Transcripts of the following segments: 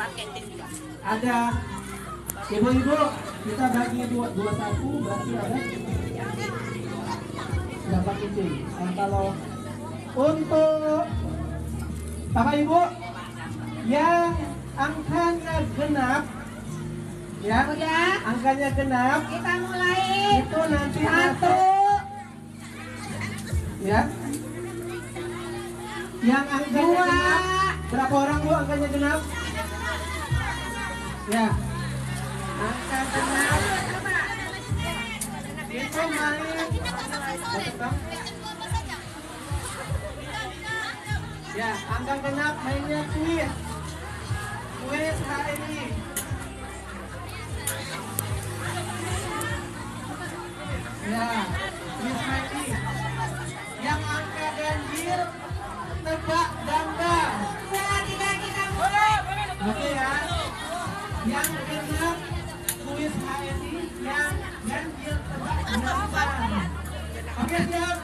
Ada ibu-ibu, kita bagi dua satu, berarti ada berapa kucing? Kalau untuk Bapak Ibu yang angkanya genap, ya, angkanya genap, kita mulai. Itu nanti satu, ya. Yang angkanya dua, genap, berapa orang Bu angkanya genap? Ya. Angka genap. Itu main. Ya, angka genap mainnya kuis. Kuis HNI. Ya, kuis HNI. Yang angka ganjil tebak gambar. Oke ya. Yang genap kuis HNI, yang ganjil tebak gambar. Oke, siap?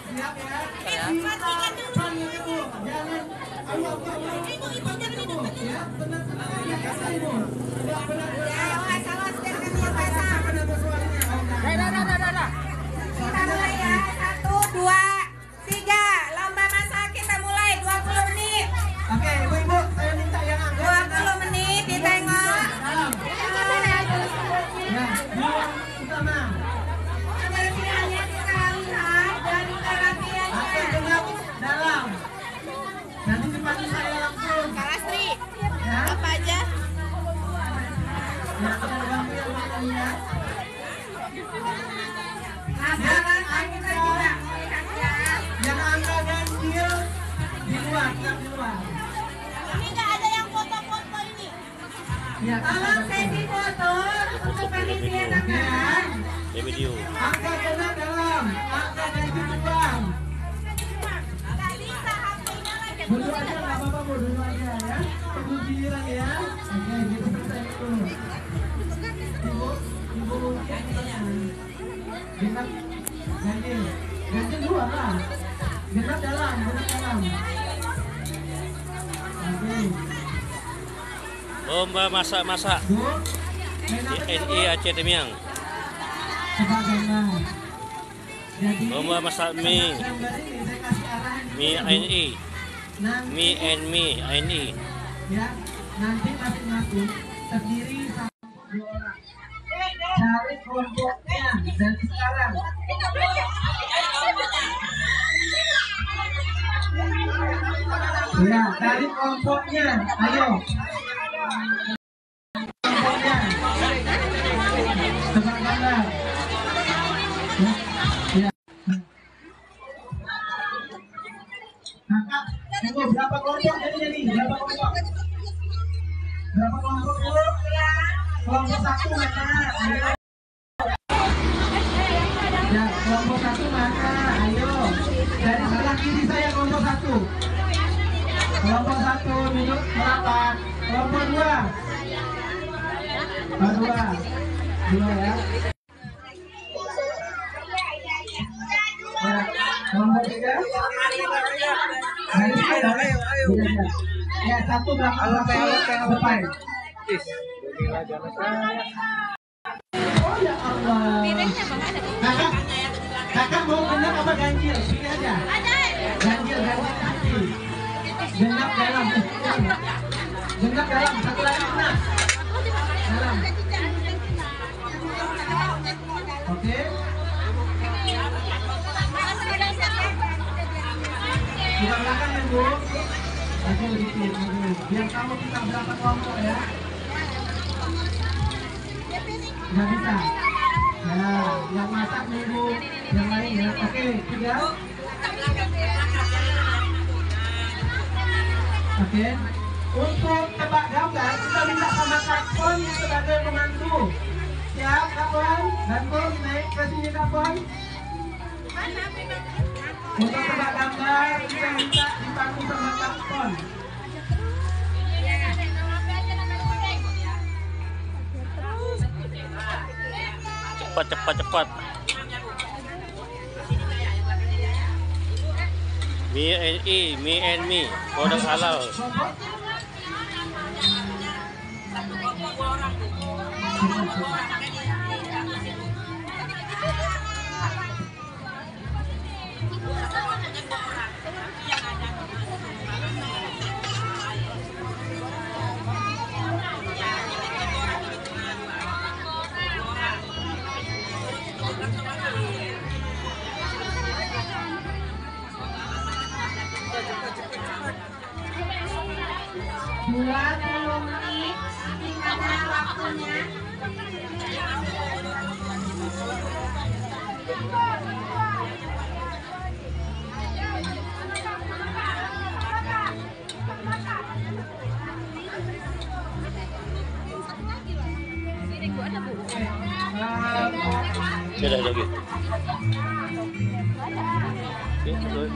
Siap ya? Jangan, ayo, ya, tenang-tenang aja Ibu. Tidak benar. kita mulai ya. 1, 2, 3. Lomba masak kita mulai 20 menit. Oke, ibu-ibu, saya minta yang angkat 20 menit ditengok. Ya, yang utama. Kebersihannya kita lihat dan kita latihannya. Angka genap dalam. Nanti dipanggil saya langsung. Kalastri, Ya, apa aja? ya, kita bantu yang lainnya. Hafalan kita juga lihat ya. Yang angka ganjil di luar, di luar. Ini nggak ada yang foto-foto ini. Ya, Tolong sesi foto untuk pengisian anggaran. Video. angka genap dalam, angka ganjil di luar. Nggak bisa HP-nya lagi. Dulu aja nggak apa-apa Bu, dulu aja ya. Tunggu giliran ya. Oke, gitu selesai itu. Ibu, genap ganjil, ganjil luar lah. Genap dalam, genap dalam. Oke. Lomba masak-masak Bu, TNI Aceh Temiang. tebak gambar. Jadi Lomba masak mie, gambar ini saya kasih arahan dulu, mie Bu. ANI, Nanti, mie and mie ANI. ya, nanti masing-masing terdiri sama 2 orang. Cari kelompoknya dari sekarang. Ya, cari kelompoknya. Ayo. Kelompoknya. Tebak gambar. Ya. Kakak, tunggu berapa kelompok jadinya nih? Berapa kelompok? Berapa kelompok dulu? Kelompok 1 mana? Ayo. Ya, kelompok 1 mana? Ayo. Dari sebelah kiri saya kelompok 1. Kelompok 1 duduk merapat. Kelompok 2. Dua. Dua ya. Ya. Kelompok 3. Ya, 1 belakang depan. Oh ya Allah. Kakak, kakak mau genap apa ganjil? Pilih aja. Ganjil, ganjil. Genap dalam. Genap dalam. Satu lagi genap. Dalam. Oke. Kita belakang ya Bu. Oke, dikit. Biar kamu kita berapa kelompok ya. Nggak bisa. Ya, yang masak nunggu yang lain ya. Oke, 3. Oke. Untuk tebak gambar kita minta sama Kapon sebagai pemandu. Siap, Kapon? Bantu naik ke sini Kapon. Untuk tebak gambar kita minta dipandu sama Kapon. Cepat. Mie and mie, produk halal. menit singkatnya waktunya. Sudah lagi. Oke, terus.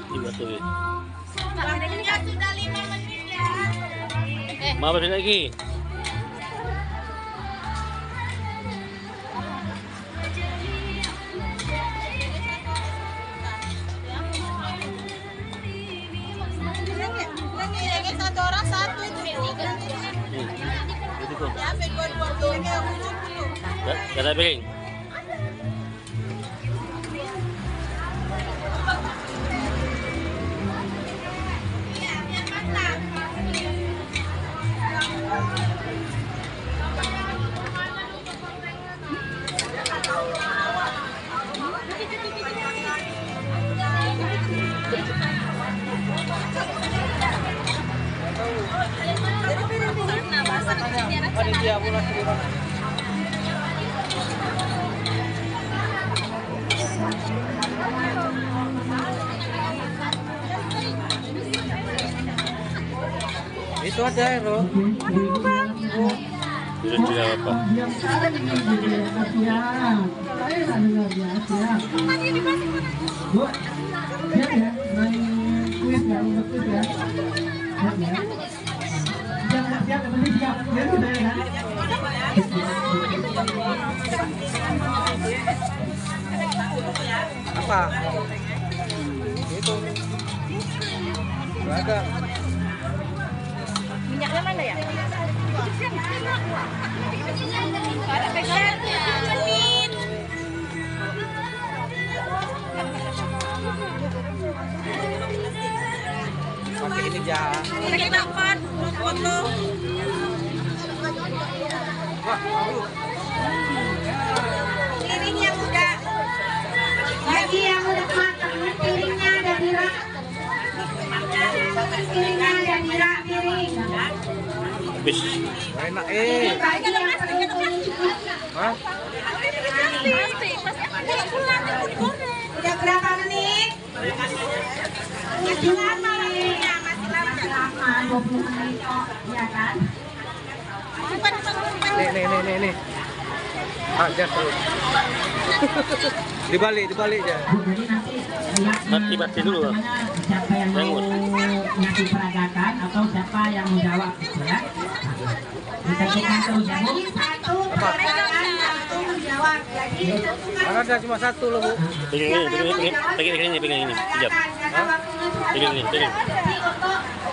Dibatuin. Waktunya sudah 5 menit ya. Mau berapa lagi? Satu orang satu itu. Itu kok. Ya, dua-dua piringnya 70. Dah ada piring. Itu ada Ero. Itu juga apa? Bu, siap ya, main kuis ya, untuk kuis ya. Siap ya. Siap, yang penting siap. Ya sudah ya. Apa? Itu. Gak ada. Minyaknya mana ya? Ada pegangannya. Menit. Pakai ini jangan. Kita dapat foto. Wah, Piring yang udah. Lagi yang udah matang, piringnya ada di rak. Piringnya ada di rak piring. Habis. enak Bagi yang perlu. Hah? Udah berapa menit? Masih lama waktunya, masih lama. 20 menit kok, ya kan? Nih. Aja terus. dibalik ya. Jadi nanti Mati dulu. siapa yang mau ngasih peragakan atau siapa yang mau jawab gitu ya. Kita terus ya Bu. Lagi satu pertanyaan, satu menjawab. Lagi satu Karena ada cuma satu loh Bu. Piring ini. Sekejap. Piring ini.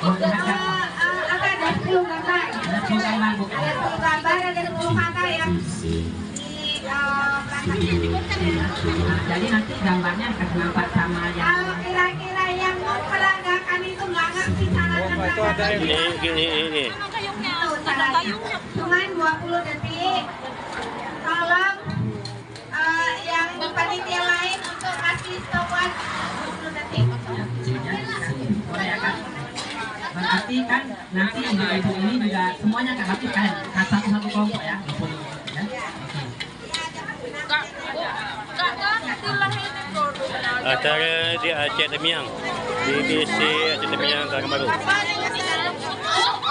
Untuk apa ada 10 gambar. Ada 10 gambar Bu. Ada 10 gambar, ada 10 kata yang di belakangnya. Jadi nanti gambarnya kasih nampak sama yang Kalau kira-kira yang mau peragakan itu nggak ngerti cara Oh, itu ada Ini. itu caranya. Cuma 20 detik. Tolong yang panitia lain untuk kasih stopwatch 20 detik. boleh ya kan. Berarti kan nanti ibu ini juga semuanya kan berarti kan satu kelompok ya. Ya. Acara di Aceh Temiang. BBC Aceh Temiang Karang Baru.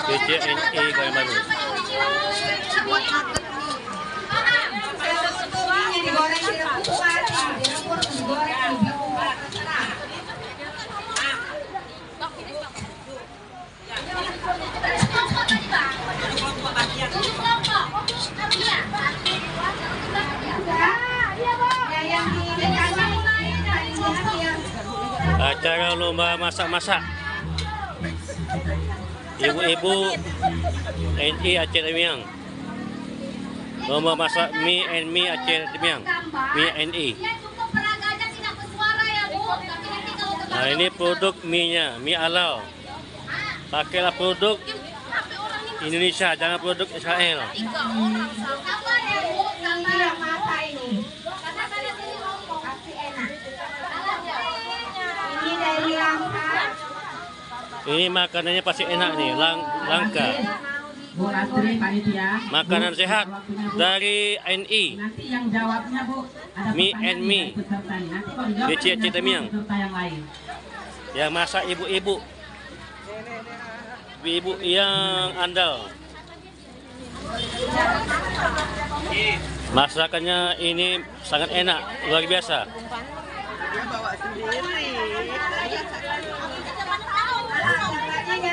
DJNE Karang Baru. Ini digoreng di rebus, digoreng di bumbu, terserah. Ya, yang di meja Acara lomba masak-masak. Ibu-ibu NI Aceh Temiang. Lomba masak mie and mie Aceh Temiang. Mie NI. Nah, ini produk mie-nya, mie halal. Pakailah produk Indonesia, jangan produk Israel. Ini makanannya pasti enak nih, langka. Bu Lastri, panitia. Makanan sehat dari NI. Nanti yang jawabnya Bu, ada Mie pertanyaan and mie. dari peserta nih. Nanti kalau dijawab Di Aceh ada Temiang. peserta yang lain. Yang masak ibu-ibu. Ibu-ibu yang andal. Masakannya ini sangat enak, luar biasa.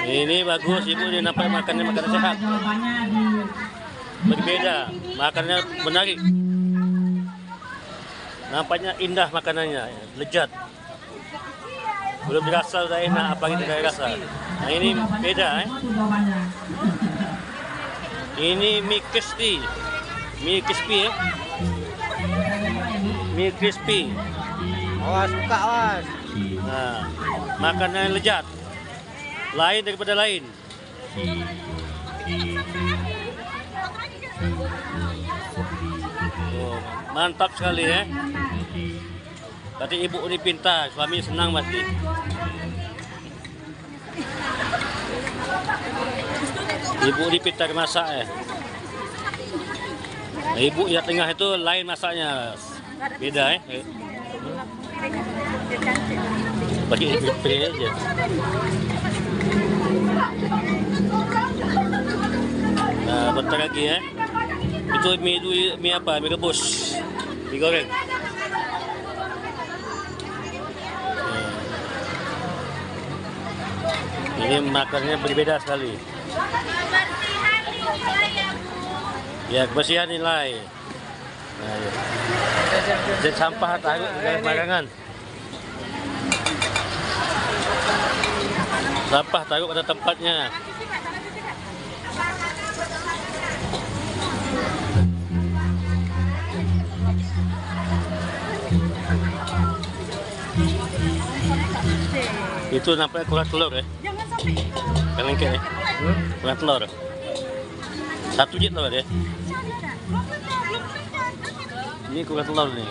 Ini bagus, ibu ini nampak makannya makanan sehat. Jawabannya di Berbeda, makannya menarik. Nampaknya indah makanannya, lezat. Belum dirasa sudah enak, apalagi tidak rasa. Nah ini beda, itu jawabannya. Ini mie crispy, mie crispy ya, mie crispy. Awas buka awas. Nah, makanan lezat, lain daripada lain. Oh, mantap sekali ya. Tadi ibu ini pintar, suami senang pasti. Ibu ini pintar masak ya. Nah, ibu yang tengah itu lain masaknya, beda ya. Bagi ibu aja. Nah, bentar lagi ya. Itu mie apa? Mie rebus, mie goreng. Ini makannya berbeda sekali. Ya, kebersihan nilai. Nah, ya. Dan sampah taruh dari sembarangan. Sampah taruh pada tempatnya. Itu nampaknya kurang telur ya. Kalian kayak ya. Kurang telur. Satu biji telur ya. Ini kurang telur nih.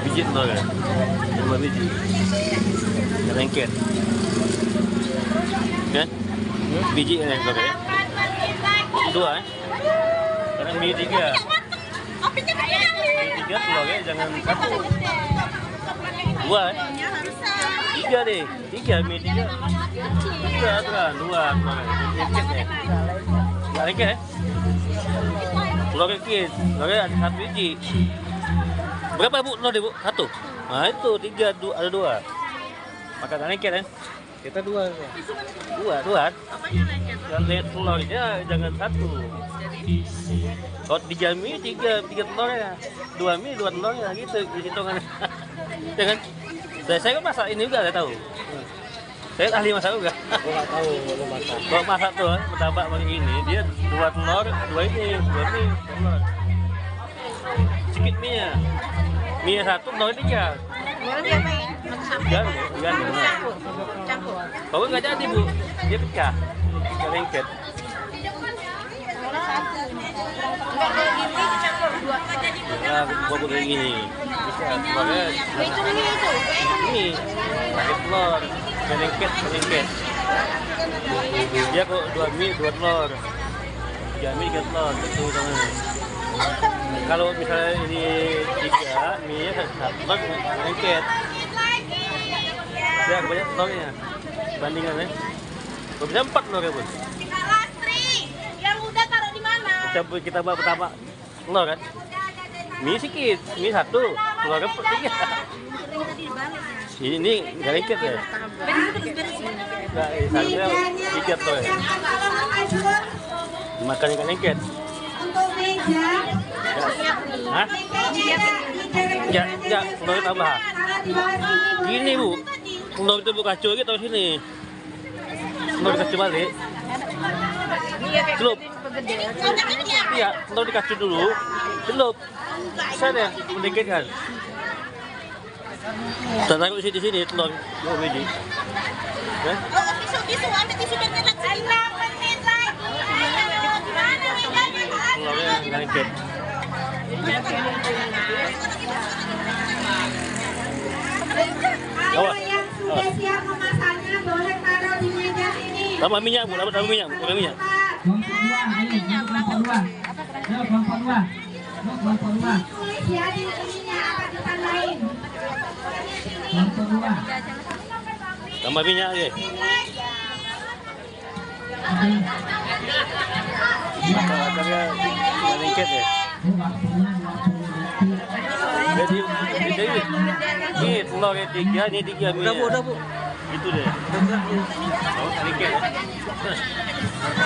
Biji telur ya. 2 biji. Lengket. Kan? Biji ya telur ya. 2 ya. Karena mie 3. Mie 3 telur ya, jangan 1. 2 ya. 3 deh. 3 mie 3. 3 kan 2 lengket ya. Enggak lengket ya. Telur lengket. Telurnya ada 1 biji. Berapa Bu telur deh Bu? 1. Nah itu 3, ada 2. Maka nggak lengket ya. Kita 2 ya. 2. Yang lihat telurnya jangan 1. Kalau 3 mie 3 telurnya. 2 mie 2 telurnya gitu hitungannya. Jangan. Saya kan masak ini juga, saya tahu. Saya ahli masak juga. Gua nggak tahu lu masak. Kalau masak tuh, bertambah begini, dia 2 telur, 2 ini, 2 mie, telur. Sedikit mie-nya. Mie 1, telur 3. Ganti. Kalau nggak jadi Bu, dia pecah. Nggak lengket. Nah, gua kayak gini. Bisa, telurnya ini pakai telur, lengket. Dia kok 2 mie 2 telur, 3 mie 3 telur itu namanya. Kalau misalnya ini 3 mie 1 telur lengket. Dia banyak telurnya bandingannya. Kalau bisa 4 telur ya Bu. Yang udah taruh di mana? Kita buat pertama telur kan. Mie sedikit, mie 1, telurnya 3. Ini nggak lengket ya? Nggak, saya 3 telur ya. Makannya nggak lengket. Untuk meja. Hah? Meja. Ya, telur tambah. Gini Bu, telur itu Bu kacau gitu sini. Telur dikacau balik. Celup. Iya, telur dikacau dulu. Celup. Saya deh, sedikit kan. Dan taruh di sini telur dua biji. Ya. Tisu, ambil tisu dan menit lagi. 6 menit lagi. Gimana nih jalan? Telurnya sedikit. Ayo yang sudah siap memasaknya boleh taruh di meja sini. Tambah minyak Bu, tambah minyak, tambah minyak. Kelompok dua. Tulis ya di ininya apa ditandain. Kelompok dua. Tambah minyak aja. Bakarnya sedikit ya. Jadi ini telur yang 3, ini 3 minyak. Udah Bu. Itu deh. Oh, sedikit.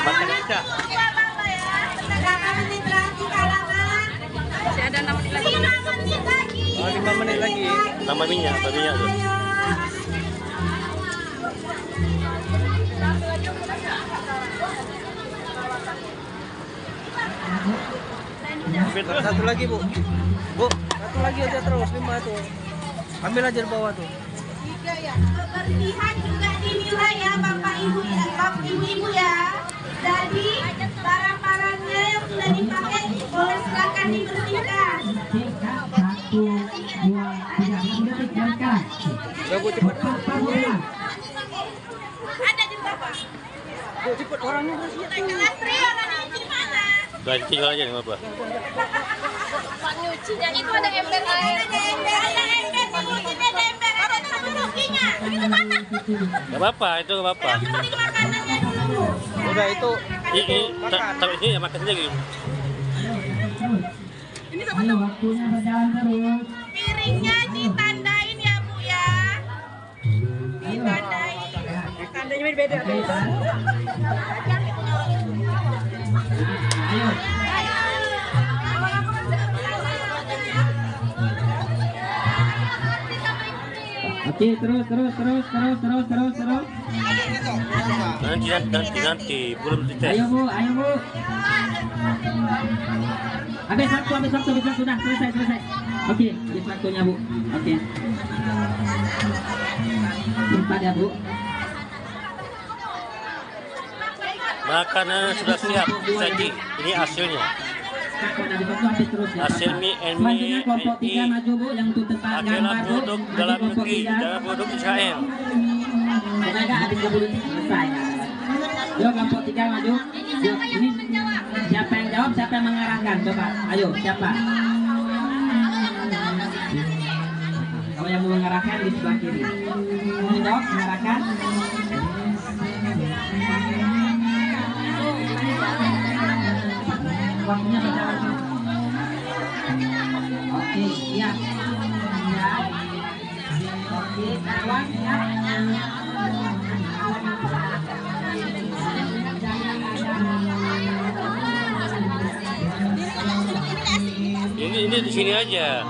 Makan aja. Berapa menit lagi kalangan? Masih ada 6 menit lagi. 5 menit lagi. Oh, 5 menit lagi. Tambah minyak tuh. Satu lagi Bu. Bu, satu lagi aja terus 5 tuh. Ambil aja di bawah tuh. Kebersihan juga dinilai ya Bapak Ibu ya. Jadi barang-barangnya yang sudah dipakai boleh silakan dibersihkan. 1, 2, 3. Detik gariskan. Udah Bu, cepet. Ada di bawah. Bu, cepet orangnya bersih. Astri orangnya di mana? Ganti aja nggak apa. Nyucinya itu ada ember air. Ada ember nyucinya ada ember. Ada nyucinya. Itu mana? Nggak apa-apa, itu nggak apa-apa. Yang penting makanannya dulu. Udah itu. Ini taruh ini ya makan aja gitu. Ayo waktunya berjalan terus. Piringnya ditandain ya Bu ya. Ditandain. Tandanya beda. Ayo. Oke, terus. Nanti belum dites. Ayo Bu. Habis waktu sudah selesai. Oke, habis waktunya Bu. Oke. Bentar ya Bu. Makanan sudah siap disaji. Ini hasilnya. Hasil mie and Selanjutnya kelompok 3 mie. maju Bu, yang untuk tentang Adalah gambar Bu. produk Maju dalam kelompok negeri, 3. dalam produk Israel. Tenaga habis 10 detik selesai. Yuk kelompok 3 maju. Yuk, ini siapa yang jawab, siapa yang mengarahkan? Coba, ayo siapa? Kalau yang mau mengarahkan di sebelah kiri. Mau jawab, mengarahkan? Waktunya berjalan. Oke, siap. Oke, kawan, siap. Ini di sini aja.